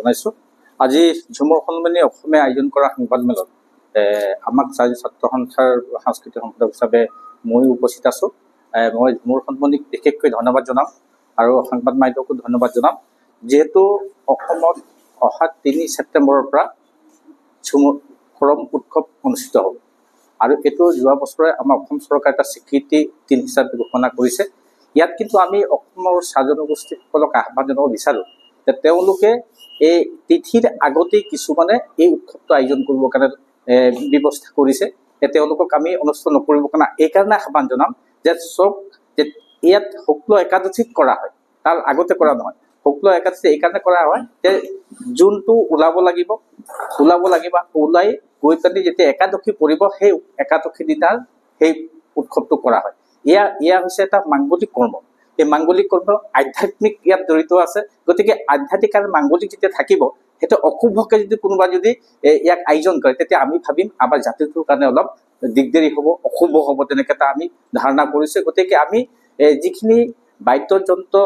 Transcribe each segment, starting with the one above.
জনাইছোঁ। আজি ঝুমুৰ সন্মিলনী অসমে আয়োজন কৰা সংবাদমেলত আমাক ছাত্ৰ সন্থাৰ সাংস্কৃতিক সম্পাদক হিচাপে মই উপস্থিত আছোঁ। মই ঝুমুৰ সন্মিলনীক বিশেষকৈ ধন্যবাদ জনাম আৰু সংবাদ মাধ্যমকো ধন্যবাদ জনাম, যিহেতু অসমত অহা ৩ ছেপ্টেম্বৰৰ পৰা ঝুমুৰ কৰম উৎসৱ অনুষ্ঠিত হ'ব আৰু এইটো যোৱা বছৰে আমাৰ অসম চৰকাৰে এটা স্বীকৃতি দিন হিচাপে ঘোষণা কৰিছে। ইয়াত কিন্তু আমি অসমৰ চাহ জনগোষ্ঠীসকলক আহ্বান জনাব বিচাৰোঁ যে তেওঁলোকে এই তিথিৰ আগতেই কিছুমানে এই উৎসৱটো আয়োজন কৰিবৰ কাৰণে ব্যৱস্থা কৰিছে। তেওঁলোকক আমি অনুষ্ঠান নকৰিবৰ কাৰণে এইকাৰণে আহ্বান জনাম যে চব যে ইয়াত শুক্ল একাদশীত কৰা হয়, তাৰ আগতে কৰা নহয়। শুক্ল একাদশী এইকাৰণে কৰা হয় যে জোনটো ওলাব লাগিব, ওলাই গৈ পেলাই যেতিয়া একাদশী পৰিব সেই একাদশী দিনাৰ সেই উৎসৱটো কৰা হয়। এয়া হৈছে এটা মাংগলিক কৰ্ম। এই মাংগলিক কৰ্ম আধ্যাত্মিক ইয়াত জড়িত আছে। গতিকে আধ্যাত্মিক আৰু মাংগলিক যেতিয়া থাকিব, সেইটো অশুভকে যদি কোনোবা যদি ইয়াক আয়োজন কৰে, তেতিয়া আমি ভাবিম আমাৰ জাতিটোৰ কাৰণে অলপ দিগদাৰী হ'ব, অশুভ হ'ব, তেনেকৈ এটা আমি ধাৰণা কৰিছোঁ। গতিকে আমি যিখিনি বাদ্যযন্ত্ৰ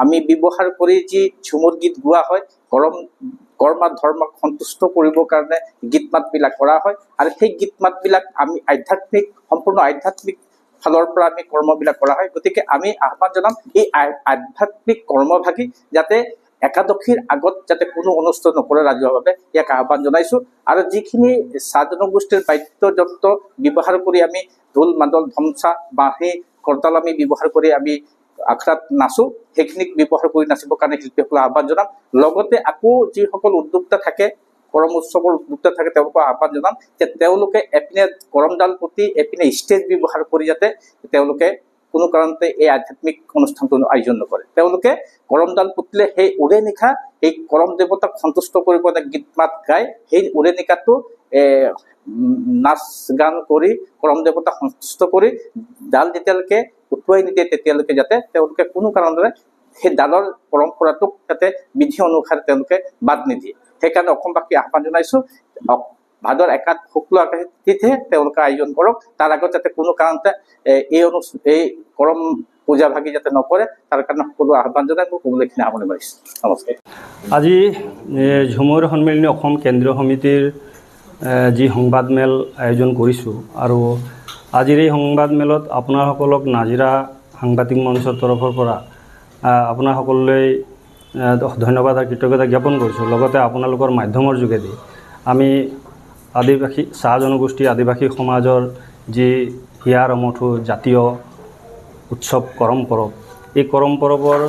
আমি ব্যৱহাৰ কৰি যি ঝুমুৰ গীত গোৱা হয়, কৰ্ম ধৰ্মক সন্তুষ্ট কৰিবৰ কাৰণে গীত মাতবিলাক কৰা হয় আৰু সেই গীত মাতবিলাক আমি সম্পূৰ্ণ আধ্যাত্মিক ফালৰ পৰা আমি কৰ্মবিলাক কৰা হয়। গতিকে আমি আহ্বান জনাম এই আধ্যাত্মিক কৰ্মভাগী যাতে একাদশীৰ আগত যাতে কোনো অনুষ্ঠান নকৰে ৰাজহুৱাভাৱে, ইয়াক আহ্বান জনাইছোঁ। আৰু যিখিনি চাহ জনগোষ্ঠীৰ বাদ্যযন্ত্ৰ ব্যৱহাৰ কৰি আমি ঢোল মাদল ধমচা বাঁহী কৰতাল আমি ব্যৱহাৰ কৰি আমি আখৰাত নাচোঁ, সেইখিনিক ব্যৱহাৰ কৰি নাচিবৰ কাৰণে শিল্পীসকলক আহ্বান জনাম। লগতে আকৌ যিসকল উদ্যোক্তা থাকে, কৰম উৎসৱৰ উদ্যোক্তা থাকে, তেওঁলোকক আহ্বান জনাম যে তেওঁলোকে এপিনে কৰমডাল পুতি এপিনে ষ্টেজ ব্যৱহাৰ কৰি যাতে তেওঁলোকে কোনো কাৰণতে এই আধ্যাত্মিক অনুষ্ঠানটো আয়োজন নকৰে। তেওঁলোকে কৰমডাল পুতিলে সেই উৰে নিশা এই কৰম দেৱতাক সন্তুষ্ট কৰিব গীত মাত গাই সেই উৰে নিশাটো নাচ গান কৰি কৰম দেৱতাক সন্তুষ্ট কৰি ডাল যেতিয়ালৈকে উটুৱাই নিদিয়ে তেতিয়ালৈকে যাতে তেওঁলোকে কোনো কাৰণেৰে সেই ডালৰ পৰম্পৰাটোক যাতে বিধি অনুসাৰে তেওঁলোকে বাদ নিদিয়ে। সেইকাৰণে অসমবাসীক আহ্বান জনাইছোঁ, ভাদৰ শুক্ল একাদশী তিথিহে তেওঁলোকে আয়োজন কৰক। তাৰ আগত যাতে কোনো কাৰণতে এই কৰম পূজা ভাগি যাতে নকৰে, তাৰ কাৰণে সকলো আহ্বান জনাই মোৰ ক'বলৈখিনি সামৰণি মাৰিছোঁ। নমস্কাৰ। আজি ঝুমুৰ সন্মিলনী অসম কেন্দ্ৰীয় সমিতিৰ যি সংবাদমেল আয়োজন কৰিছোঁ আৰু আজিৰ এই সংবাদমেলত আপোনাসকলক নাজিৰা সাংবাদিক মঞ্চৰ তৰফৰ পৰা আপোনাৰ সকলোলৈ ধন্যবাদ আৰু কৃতজ্ঞতা জ্ঞাপন কৰিছোঁ। লগতে আপোনালোকৰ মাধ্যমৰ যোগেদি আমি আদিবাসী চাহ জনগোষ্ঠী আদিবাসী সমাজৰ যি হিয়াৰ আমঠু জাতীয় উৎসৱ কৰম পৰৱ, এই কৰম পৰৱৰ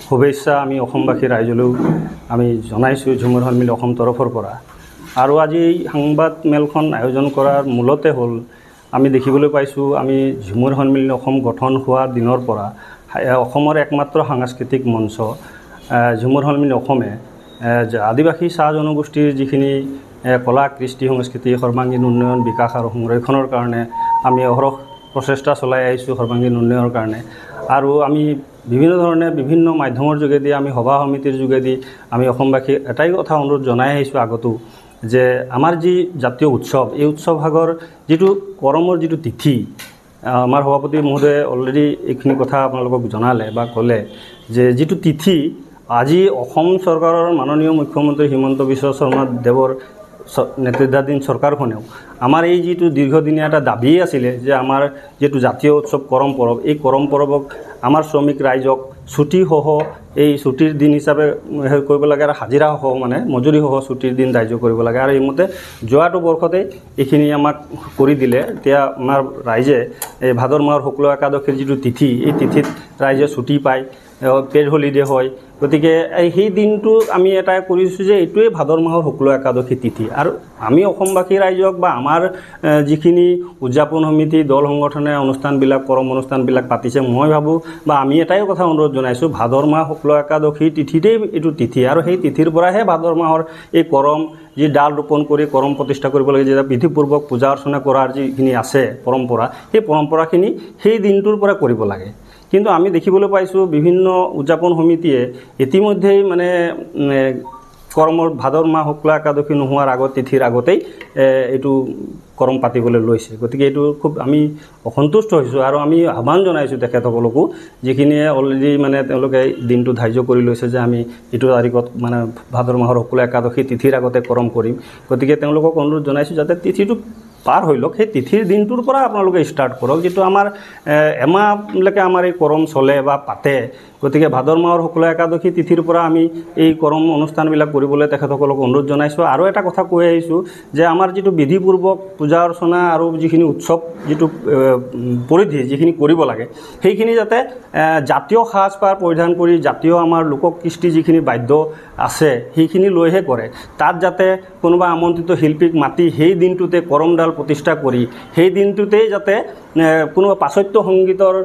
শুভেচ্ছা আমি অসমবাসী ৰাইজলৈও আমি জনাইছোঁ ঝুমুৰ সন্মিলনী অসম তৰফৰ পৰা। আৰু আজি এই সংবাদমেলখন আয়োজন কৰাৰ মূলতে হ'ল আমি দেখিবলৈ পাইছোঁ, আমি ঝুমুৰ সন্মিলনী অসম গঠন হোৱাৰ দিনৰ পৰা অসমৰ একমাত্ৰ সাংস্কৃতিক মঞ্চ ঝুমুৰ সন্মিলনী অসমে আদিবাসী চাহ জনগোষ্ঠীৰ যিখিনি কলা কৃষ্টি সংস্কৃতি সৰ্বাংগীন উন্নয়ন বিকাশ আৰু সংৰক্ষণৰ কাৰণে আমি অহৰহ প্ৰচেষ্টা চলাই আহিছোঁ সৰ্বাংগীন উন্নয়নৰ কাৰণে। আৰু আমি বিভিন্ন ধৰণে বিভিন্ন মাধ্যমৰ যোগেদি আমি সভা সমিতিৰ যোগেদি আমি অসমবাসীক এটাই কথা অনুৰোধ জনাই আহিছোঁ আগতো যে আমাৰ যি জাতীয় উৎসৱ, এই উৎসৱ ভাগৰ যিটো কৰমৰ যিটো তিথি, আমাৰ সভাপতি মহোদয়ে অলৰেডি এইখিনি কথা আপোনালোকক জনালে বা ক'লে যে যিটো তিথি আজি অসম চৰকাৰৰ মাননীয় মুখ্যমন্ত্ৰী হিমন্ত বিশ্ব শৰ্মা দেৱৰ নেতৃত্বাধীন চৰকাৰখনেও আমাৰ এই যিটো দীৰ্ঘদিনীয়া এটা দাবী আছিলে যে আমাৰ যিটো জাতীয় উৎসৱ কৰম পৰৱ, এই কৰম পৰৱক আমাৰ শ্ৰমিক ৰাইজক ছুটীসহ এই ছুটিৰ দিন হিচাপে কৰিব লাগে আৰু হাজিৰাসহ মানে মজুৰিসহ ছুটিৰ দিন ধাৰ্য কৰিব লাগে। আৰু এইমতে যোৱাটো বৰ্ষতেই এইখিনি আমাক কৰি দিলে। এতিয়া আমাৰ ৰাইজে এই ভাদৰ মাহৰ শুক্ল একাদশীৰ যিটো তিথি, এই তিথিত ৰাইজে ছুটি পায়, পেড হলিডে হয়। গতিকে সেই দিনটো আমি এটা কৰিছোঁ যে এইটোৱে ভাদৰ মাহৰ শুক্ল একাদশী তিথি। আৰু আমি অসমবাসী ৰাইজক বা আমাৰ যিখিনি উদযাপন সমিতি দল সংগঠনে অনুষ্ঠানবিলাক কৰম অনুষ্ঠানবিলাক পাতিছে, মই ভাবোঁ বা আমি এটাই কথা অনুৰোধ জনাইছোঁ, ভাদৰ মাহ শুক্ল একাদশী তিথিতেই এইটো তিথি আৰু সেই তিথিৰ পৰাহে ভাদৰ মাহৰ এই কৰম যি ডাল ৰোপণ কৰি কৰম প্ৰতিষ্ঠা কৰিব লাগে, যেতিয়া বিধিপূৰ্বক পূজা অৰ্চনা কৰাৰ যিখিনি আছে পৰম্পৰা, সেই পৰম্পৰাখিনি সেই দিনটোৰ পৰা কৰিব লাগে। কিন্তু আমি দেখিবলৈ পাইছোঁ বিভিন্ন উদযাপন সমিতিয়ে ইতিমধ্যেই মানে কৰমৰ ভাদৰ মাহ শুক্লা একাদশী নোহোৱাৰ আগত তিথিৰ আগতেই এইটো কৰম পাতিবলৈ লৈছে। গতিকে এইটো খুব আমি অসন্তুষ্ট হৈছোঁ আৰু আমি আহ্বান জনাইছোঁ তেখেতসকলকো, যিখিনিয়ে অলৰেডি মানে তেওঁলোকে দিনটো ধাৰ্য কৰি লৈছে যে আমি এইটো তাৰিখত মানে ভাদৰ মাহৰ শুক্লা একাদশী তিথিৰ আগতে কৰম কৰিম। গতিকে তেওঁলোকক অনুৰোধ জনাইছোঁ যাতে তিথিটো পাৰ হৈ লওক, সেই তিথিৰ দিনটোৰ পৰা আপোনালোকে ষ্টাৰ্ট কৰক, যিটো আমাৰ এমাহলৈকে আমাৰ এই কৰম চলে বা পাতে। গতিকে ভাদৰ মাহৰ শুক্লা একাদশী তিথিৰ পৰা আমি এই কৰম অনুষ্ঠানবিলাক কৰিবলৈ তেখেতসকলক অনুৰোধ জনাইছোঁ। আৰু এটা কথা কৈ আহিছোঁ যে আমাৰ যিটো বিধিপূৰ্বক পূজা অৰ্চনা আৰু যিখিনি উৎসৱ যিটো পৰিধি যিখিনি কৰিব লাগে, সেইখিনি যাতে জাতীয় সাজপাৰ পৰিধান কৰি জাতীয় আমাৰ লোককৃষ্টি যিখিনি বাদ্য আছে সেইখিনি লৈহে কৰে। তাত যাতে কোনোবা আমন্ত্ৰিত শিল্পীক মাতি সেই দিনটোতে কৰমডাল প্ৰতিষ্ঠা কৰি সেই দিনটোতেই যাতে কোনোবা পাশ্চাত্য সংগীতৰ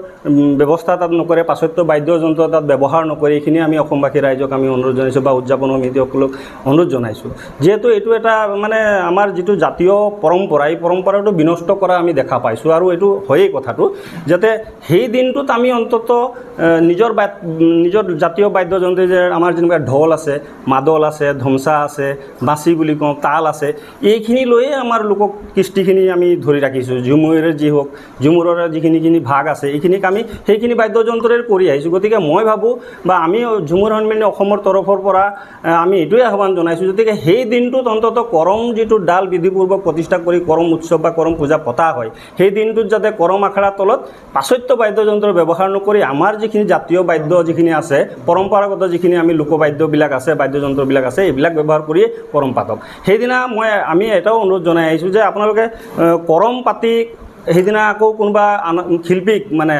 ব্যৱস্থা তাত নকৰে, পাশ্চাত্য বাদ্যযন্ত্ৰ তাত ব্যৱহাৰ নকৰে, এইখিনি আমি অসমবাসী ৰাইজক আমি অনুৰোধ জনাইছোঁ বা উদযাপন সমিতিসকলক অনুৰোধ জনাইছোঁ। যিহেতু এইটো এটা মানে আমাৰ যিটো জাতীয় পৰম্পৰা, এই পৰম্পৰাটো বিনষ্ট কৰা আমি দেখা পাইছোঁ। আৰু এইটো হয়েই কথাটো, যাতে সেই দিনটোত আমি অন্তত নিজৰ জাতীয় বাদ্যযন্ত্ৰ যে আমাৰ যেনেকুৱা ঢোল আছে, মাদল আছে, ধমচা আছে, বাঁচি বুলি কওঁ, তাল আছে, এইখিনি লৈয়ে আমাৰ লোকক কৃষ্টিখিনি আমি ধৰি ৰাখিছোঁ। ঝুমুৰেৰে যি হওক, ঝুমুৰৰ যিখিনি ভাগ আছে এইখিনিক আমি সেইখিনি বাদ্যযন্ত্ৰৰে কৰি আহিছোঁ। গতিকে মই ভাবোঁ বা আমি ঝুমুৰ সন্মিলনী অসমৰ তৰফৰ পৰা আমি এইটোৱে আহ্বান জনাইছোঁ, গতিকে সেই দিনটোত অন্ততঃ কৰম যিটো ডাল বিধিপূৰ্বক প্ৰতিষ্ঠা কৰি কৰম উৎসৱ বা কৰম পূজা পতা হয়, সেই দিনটোত যাতে কৰম আখৰাৰ তলত পাশ্চাত্য বাদ্যযন্ত্ৰ ব্যৱহাৰ নকৰি আমাৰ যিখিনি জাতীয় বাদ্য যিখিনি আছে, পৰম্পৰাগত যিখিনি আমি লোকবাদ্যবিলাক আছে, বাদ্যযন্ত্ৰবিলাক আছে, এইবিলাক ব্যৱহাৰ কৰিয়ে কৰম পাতক। সেইদিনা আমি এটাও অনুৰোধ জনাই আহিছোঁ যে আপোনালোকে কৰম পাতি সেইদিনা আকৌ কোনোবা শিল্পীক মানে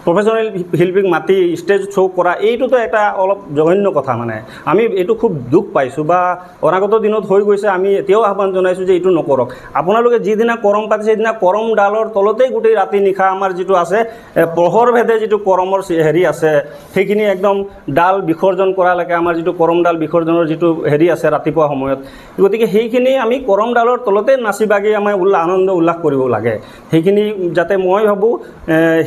প্ৰফেশ্যনেল শিল্পীক মাতি ষ্টেজ শ্ব' কৰা, এইটোতো এটা অলপ জঘন্য কথা। মানে আমি এইটো খুব দুখ পাইছোঁ বা অনাগত দিনত হৈ গৈছে। আমি এতিয়াও আহ্বান জনাইছোঁ যে এইটো নকৰক। আপোনালোকে যিদিনা কৰম পাতিছে সেইদিনা কৰম ডালৰ তলতেই গোটেই ৰাতি নিশা আমাৰ যিটো আছে প্ৰহৰভেদে যিটো কৰমৰ হেৰি আছে, সেইখিনি একদম ডাল বিসৰ্জন কৰালৈকে আমাৰ যিটো কৰম ডাল বিসৰ্জনৰ যিটো হেৰি আছে ৰাতিপুৱা সময়ত, গতিকে সেইখিনি আমি কৰম ডালৰ তলতে নাচি বাগি আমাৰ আনন্দ উল্লাস কৰিব লাগে। সেইখিনি যাতে মই ভাবোঁ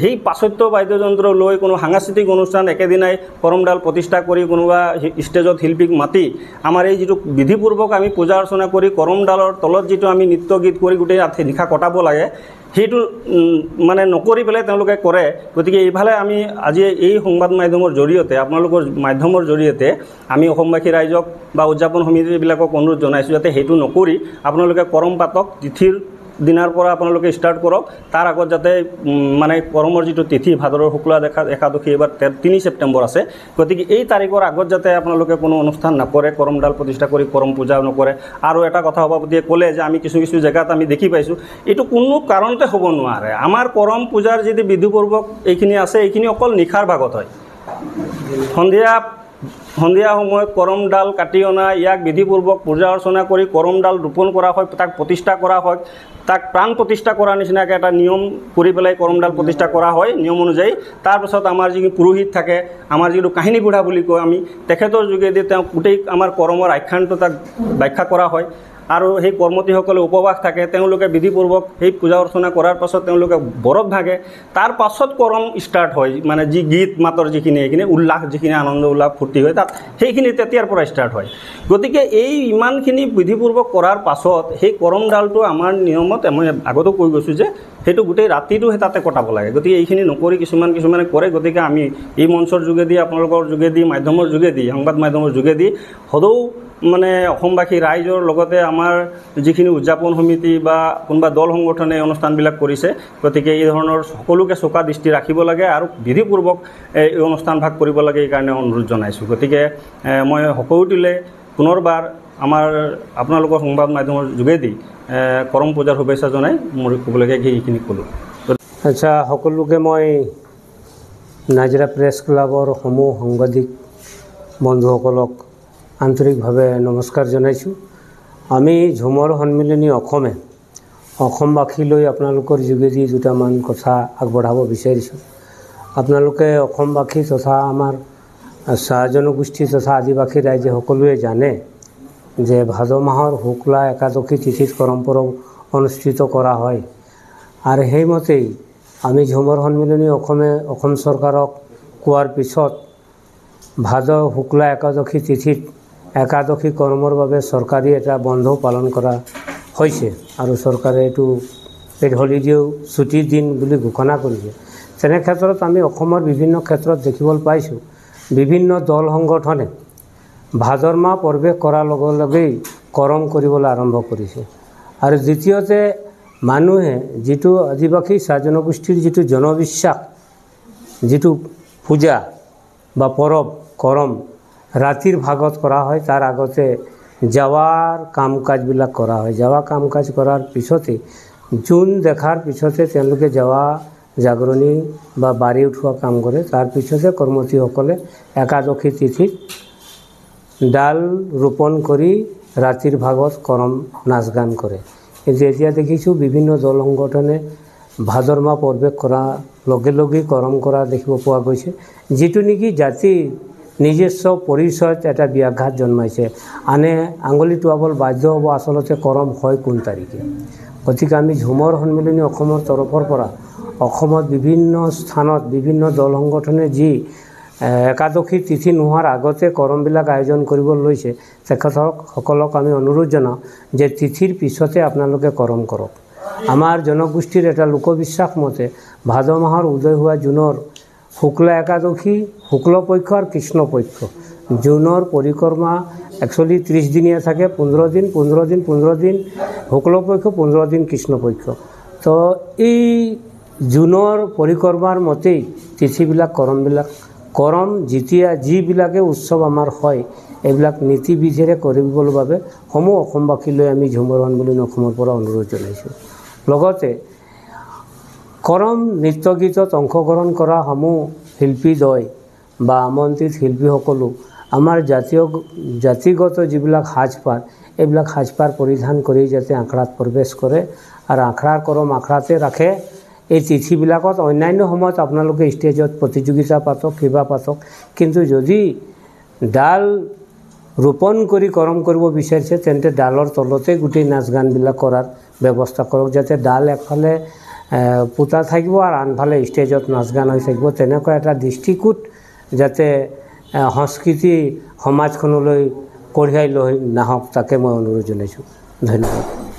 সেই পাশ্চাত্য বাদ্যযন্ত্ৰ লৈ কোনো সাংস্কৃতিক অনুষ্ঠান একেদিনাই কৰমডাল প্ৰতিষ্ঠা কৰি কোনোবা ষ্টেজত শিল্পীক মাতি আমাৰ এই যিটো বিধিপূৰ্বক আমি পূজা অৰ্চনা কৰি কৰমডালৰ তলত যিটো আমি নৃত্য গীত কৰি গোটেই ৰাতি নিশা কটাব লাগে, সেইটো মানে নকৰি পেলাই তেওঁলোকে কৰে। গতিকে এইফালে আমি আজি এই সংবাদ মাধ্যমৰ জৰিয়তে, আপোনালোকৰ মাধ্যমৰ জৰিয়তে আমি অসমবাসী ৰাইজক বা উদযাপন সমিতিবিলাকক অনুৰোধ জনাইছোঁ যাতে সেইটো নকৰি আপোনালোকে কৰম পাতক। তিথিৰ দিনাৰ পৰা আপোনালোকে ষ্টাৰ্ট কৰক। তাৰ আগত যাতে মানে কৰমৰ যিটো তিথি ভাদৰৰ শুক্লা একাদশী এইবাৰ 3 ছেপ্টেম্বৰ আছে, গতিকে এই তাৰিখৰ আগত যাতে আপোনালোকে কোনো অনুষ্ঠান নকৰে, কৰমডাল প্ৰতিষ্ঠা কৰি কৰম পূজা নকৰে। আৰু এটা কথা সভাপতিয়ে ক'লে যে আমি কিছু জেগাত আমি দেখি পাইছোঁ, এইটো কোনো কাৰণতে হ'ব নোৱাৰে। আমাৰ কৰম পূজাৰ যিটো বিধিপূৰ্বক এইখিনি আছে, এইখিনি অকল নিশাৰ ভাগত হয়। সন্ধিয়া সময়ত কৰমডাল কাটি অনা, ইয়াক বিধিপূৰ্বক পূজা অৰ্চনা কৰি কৰমডাল ৰোপণ কৰা হয়, তাক প্ৰতিষ্ঠা কৰা হয়, তাক প্ৰাণ প্ৰতিষ্ঠা কৰাৰ নিচিনাকৈ এটা নিয়ম কৰি পেলাই কৰমডাল প্ৰতিষ্ঠা কৰা হয় নিয়ম অনুযায়ী। তাৰপিছত আমাৰ যিখিনি পুৰোহিত থাকে, আমাৰ যিটো কাহিনী বুঢ়া বুলি কওঁ আমি, তেখেতৰ যোগেদি তেওঁ গোটেই আমাৰ কৰমৰ আখ্যানটো তাক ব্যাখ্যা কৰা হয়। আৰু সেই কৰ্মতীসকলে উপবাস থাকে, তেওঁলোকে বিধিপূৰ্বক সেই পূজা অৰ্চনা কৰাৰ পাছত তেওঁলোকে বৰত ভাগে। তাৰ পাছত কৰম ষ্টাৰ্ট হয়, মানে যি গীত মাতৰ যিখিনি এইখিনি উল্লাস, যিখিনি আনন্দ উল্লাস ফূৰ্তি হয় তাত, সেইখিনি তেতিয়াৰ পৰা ষ্টাৰ্ট হয়। গতিকে এই ইমানখিনি বিধিপূৰ্বক কৰাৰ পাছত সেই কৰমডালটো আমাৰ নিয়মত মই আগতো কৈ গৈছোঁ যে সেইটো গোটেই ৰাতিটো সেই তাতে কটাব লাগে। গতিকে এইখিনি নকৰি কিছুমানে কৰে। গতিকে আমি এই মঞ্চৰ যোগেদি, আপোনালোকৰ যোগেদি, মাধ্যমৰ যোগেদি, সংবাদ মাধ্যমৰ যোগেদি সদৌ মানে অসমবাসী ৰাইজৰ লগতে আমাৰ যিখিনি উদযাপন সমিতি বা কোনোবা দল সংগঠনে অনুষ্ঠানবিলাক কৰিছে, গতিকে এই ধৰণৰ সকলোকে চোকা দৃষ্টি ৰাখিব লাগে আৰু বিধিপূৰ্বক এই অনুষ্ঠান ভাগ কৰিব লাগে, এইকাৰণে অনুৰোধ জনাইছোঁ। গতিকে মই সকলোটিলে পুনৰবাৰ আপোনালোকৰ সংবাদ মাধ্যমৰ যোগেদি কৰম পূজাৰ শুভেচ্ছা জনাই মোৰ ক'বলগীয়া এইখিনি ক'লোঁ। আচ্ছা, সকলোকে মই নাজিৰা প্ৰেছ ক্লাবৰ সমূহ সাংবাদিক বন্ধুসকলক আন্তৰিকভাৱে নমস্কাৰ জনাইছোঁ। আমি ঝুমৰ সন্মিলনী অসমবাসীলৈ আপোনালোকৰ যোগেদি দুটামান কথা আগবঢ়াব বিচাৰিছোঁ। আপোনালোকে অসমবাসী তথা আমাৰ চাহ জনগোষ্ঠী তথা আদিবাসী ৰাইজে সকলোৱে জানে যে ভাদ মাহৰ শুক্লা একাদশী তিথিত কৰম পৰৱ অনুষ্ঠিত কৰা হয়। আৰু সেইমতেই আমি ঝুমৰ সন্মিলনী অসম চৰকাৰক কোৱাৰ পিছত ভাদ শুক্লা একাদশী তিথিত একাদশী কৰ্মৰ বাবে চৰকাৰী এটা বন্ধও পালন কৰা হৈছে আৰু চৰকাৰে এইটো পেইড হলিডেও ছুটিৰ দিন বুলি ঘোষণা কৰিছে। তেনে ক্ষেত্ৰত আমি অসমৰ বিভিন্ন ক্ষেত্ৰত দেখিবলৈ পাইছোঁ বিভিন্ন দল সংগঠনে ভাদৰ মাহ প্ৰৱেশ কৰাৰ লগে লগেই কৰম কৰিবলৈ আৰম্ভ কৰিছে। আৰু দ্বিতীয়তে মানুহে যিটো আদিবাসী চাহ জনগোষ্ঠীৰ যিটো জনবিশ্বাস, যিটো পূজা বা পৰব কৰম ৰাতিৰ ভাগত কৰা হয়, তাৰ আগতে যাৱাৰ কাম কাজবিলাক কৰা হয়। যাৱা কাম কাজ কৰাৰ পিছতে জোন দেখাৰ পিছতে তেওঁলোকে যাৱা জাগৰণি বা বাৰী উঠোৱা কাম কৰে। তাৰ পিছতে কৰ্মঠীসকলে একাদশী তিথিত ডাল ৰোপণ কৰি ৰাতিৰ ভাগত কৰম নাচ গান কৰে। কিন্তু এতিয়া দেখিছোঁ বিভিন্ন দল সংগঠনে ভাদৰ মাহ প্ৰৱেশ কৰাৰ লগে লগেই কৰম কৰা দেখিব পোৱা গৈছে, যিটো নেকি জাতিৰ নিজস্ব পৰিচয়ত এটা ব্যাঘাত জন্মাইছে। আনে আঙুলি টোৱাবলৈ বাধ্য হ'ব আচলতে কৰম হয় কোন তাৰিখে। গতিকে আমি ঝুমৰ সন্মিলনী অসমৰ তৰফৰ পৰা অসমত বিভিন্ন স্থানত বিভিন্ন দল সংগঠনে যি একাদশী তিথি নোহোৱাৰ আগতে কৰমবিলাক আয়োজন কৰিব লৈছে, তেখেতসকলক আমি অনুৰোধ জনাওঁ যে তিথিৰ পিছতে আপোনালোকে কৰম কৰক। আমাৰ জনগোষ্ঠীৰ এটা লোকবিশ্বাস মতে ভাদ মাহৰ উদয় হোৱা জুনৰ শুক্ল একাদশী, শুক্লপক্ষ আৰু কৃষ্ণপক্ষ। জুনৰ পৰিক্ৰমা একচুৱেলি 30 দিনীয়া থাকে, 15 দিন 15 দিন 15 দিন শুক্লপক্ষ, 15 দিন কৃষ্ণপক্ষ। তো এই জুনৰ পৰিক্ৰমাৰ মতেই তিথিবিলাক কৰমবিলাক কৰম যেতিয়া যিবিলাকে উৎসৱ আমাৰ হয় এইবিলাক নীতি বিধিৰে কৰিবলৈ বাবে সমূহ অসমবাসীলৈ আমি ঝুমৰ সন্মিলনী অসমৰ পৰা অনুৰোধ জনাইছোঁ। লগতে কৰম নৃত্য গীতত অংশগ্ৰহণ কৰা সমূহ শিল্পীদ্বয় বা আমন্ত্ৰিত শিল্পীসকলো আমাৰ জাতিগত যিবিলাক সাজপাৰ, এইবিলাক সাজপাৰ পৰিধান কৰি যাতে আখৰাত প্ৰৱেশ কৰে আৰু আখৰাৰ কৰম আখৰাতে ৰাখে। এই তিথিবিলাকত অন্যান্য সময়ত আপোনালোকে ষ্টেজত প্ৰতিযোগিতা পাতক, কিবা পাতক, কিন্তু যদি ডাল ৰোপণ কৰি কৰম কৰিব বিচাৰিছে তেন্তে ডালৰ তলতে গোটেই নাচ গানবিলাক কৰাৰ ব্যৱস্থা কৰক, যাতে ডাল এফালে পোতা থাকিব আৰু আনফালে ষ্টেজত নাচ গান হৈ থাকিব। তেনেকুৱা এটা দৃষ্টিকোট যাতে সংস্কৃতি সমাজখনলৈ কঢ়িয়াই লৈ নাহক, তাকে মই অনুৰোধ জনাইছোঁ। ধন্যবাদ।